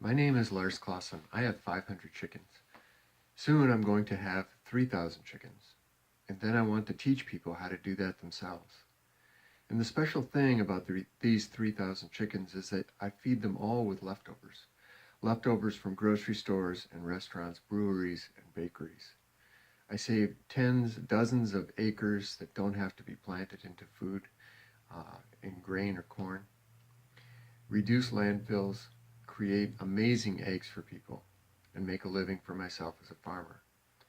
My name is Lars Clausen. I have 500 chickens. Soon I'm going to have 3,000 chickens. And then I want to teach people how to do that themselves. And the special thing about these 3,000 chickens is that I feed them all with leftovers. Leftovers from grocery stores and restaurants, breweries and bakeries. I save tens, dozens of acres that don't have to be planted into food, in grain or corn. Reduce landfills, create amazing eggs for people, and make a living for myself as a farmer.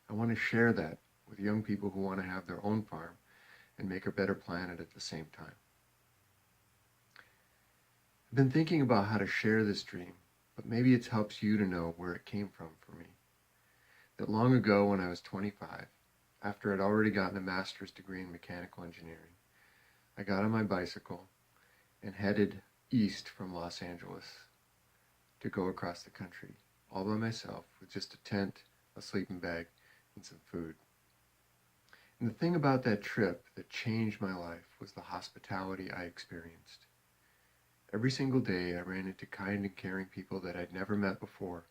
I want to share that with young people who want to have their own farm and make a better planet at the same time. I've been thinking about how to share this dream, but maybe it helps you to know where it came from for me. That long ago when I was 25, after I'd already gotten a master's degree in mechanical engineering, I got on my bicycle and headed east from Los Angeles to go across the country, all by myself, with just a tent, a sleeping bag, and some food. And the thing about that trip that changed my life was the hospitality I experienced. Every single day I ran into kind and caring people that I'd never met before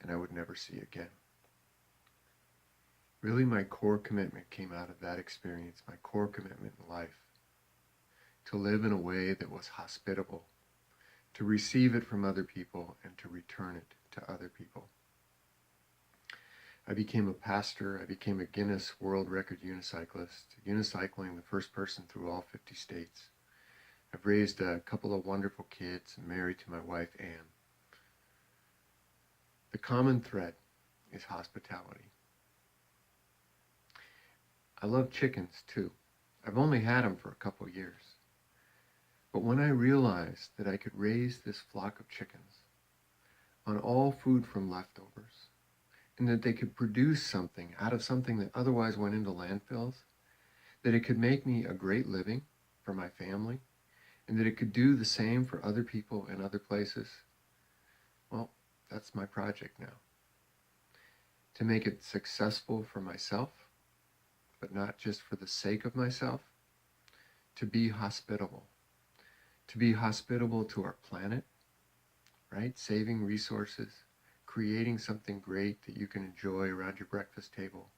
and I would never see again. Really, my core commitment came out of that experience, my core commitment in life, to live in a way that was hospitable, to receive it from other people and to return it to other people. I became a pastor. I became a Guinness World Record unicyclist, unicycling the first person through all 50 states. I've raised a couple of wonderful kids and married to my wife, Anne. The common thread is hospitality. I love chickens too. I've only had them for a couple of years. But when I realized that I could raise this flock of chickens on all food from leftovers, and that they could produce something out of something that otherwise went into landfills, that it could make me a great living for my family, and that it could do the same for other people in other places, well, that's my project now. To make it successful for myself, but not just for the sake of myself, to be hospitable. To be hospitable to our planet, right? Saving resources, creating something great that you can enjoy around your breakfast table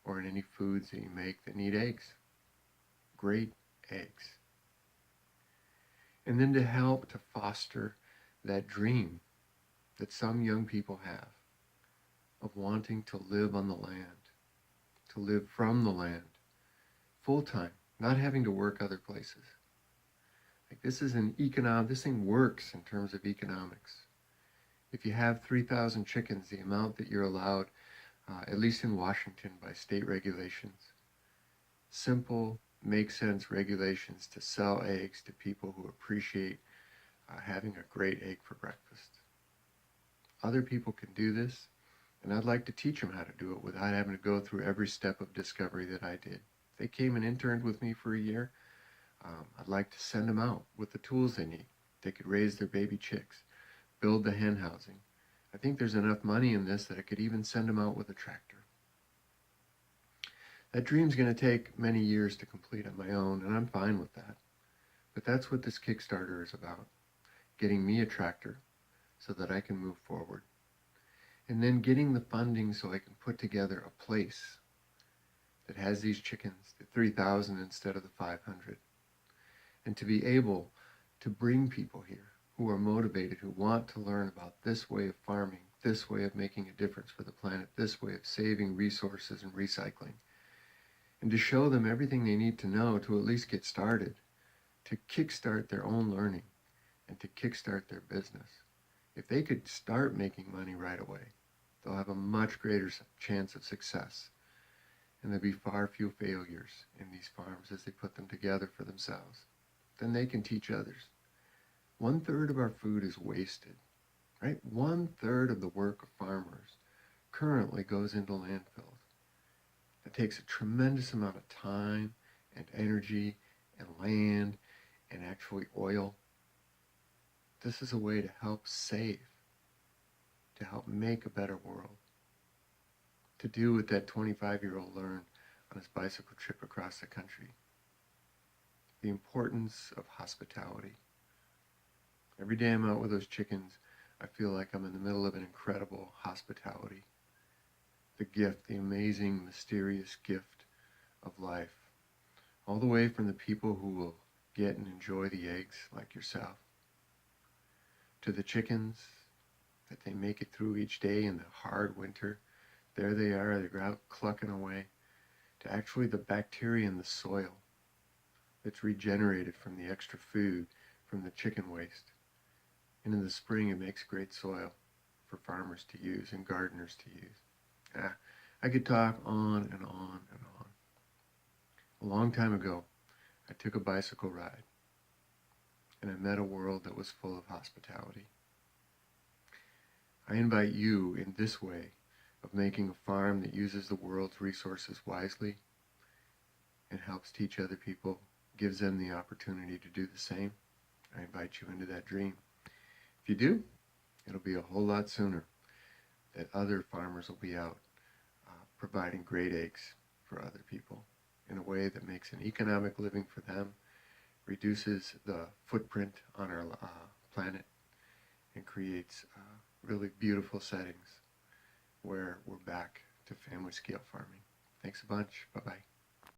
or in any foods that you make that need eggs. Great eggs. And then to help to foster that dream that some young people have of wanting to live on the land, to live from the land, full-time, not having to work other places. Like this thing works in terms of economics. If you have 3,000 chickens, the amount that you're allowed, at least in Washington by state regulations, simple, make sense regulations to sell eggs to people who appreciate having a great egg for breakfast. Other people can do this, and I'd like to teach them how to do it without having to go through every step of discovery that I did. If they came and interned with me for a year, I'd like to send them out with the tools they need. They could raise their baby chicks, build the hen housing. I think there's enough money in this that I could even send them out with a tractor. That dream's going to take many years to complete on my own, and I'm fine with that. But that's what this Kickstarter is about, getting me a tractor so that I can move forward. And then getting the funding so I can put together a place that has these chickens, the 3,000 instead of the 500. And to be able to bring people here who are motivated, who want to learn about this way of farming, this way of making a difference for the planet, this way of saving resources and recycling, and to show them everything they need to know to at least get started, to kickstart their own learning, and to kickstart their business. If they could start making money right away, they'll have a much greater chance of success, and there'll be far fewer failures in these farms as they put them together for themselves. Then they can teach others. 1/3 of our food is wasted, right? 1/3 of the work of farmers currently goes into landfills. It takes a tremendous amount of time and energy and land and actually oil. This is a way to help save, to help make a better world, to do what that 25-year-old learned on his bicycle trip across the country. The importance of hospitality. Every day I'm out with those chickens, I feel like I'm in the middle of an incredible hospitality. The gift, the amazing, mysterious gift of life. All the way from the people who will get and enjoy the eggs like yourself, to the chickens that they make it through each day in the hard winter. There they are, they're out clucking away, to actually the bacteria in the soil that's regenerated from the extra food from the chicken waste. And in the spring, it makes great soil for farmers to use and gardeners to use. Ah, I could talk on and on and on. A long time ago, I took a bicycle ride and I met a world that was full of hospitality. I invite you in this way of making a farm that uses the world's resources wisely and helps teach other people, gives them the opportunity to do the same. I invite you into that dream. If you do, it'll be a whole lot sooner that other farmers will be out providing great eggs for other people in a way that makes an economic living for them, reduces the footprint on our planet, and creates really beautiful settings where we're back to family scale farming. Thanks a bunch. Bye-bye.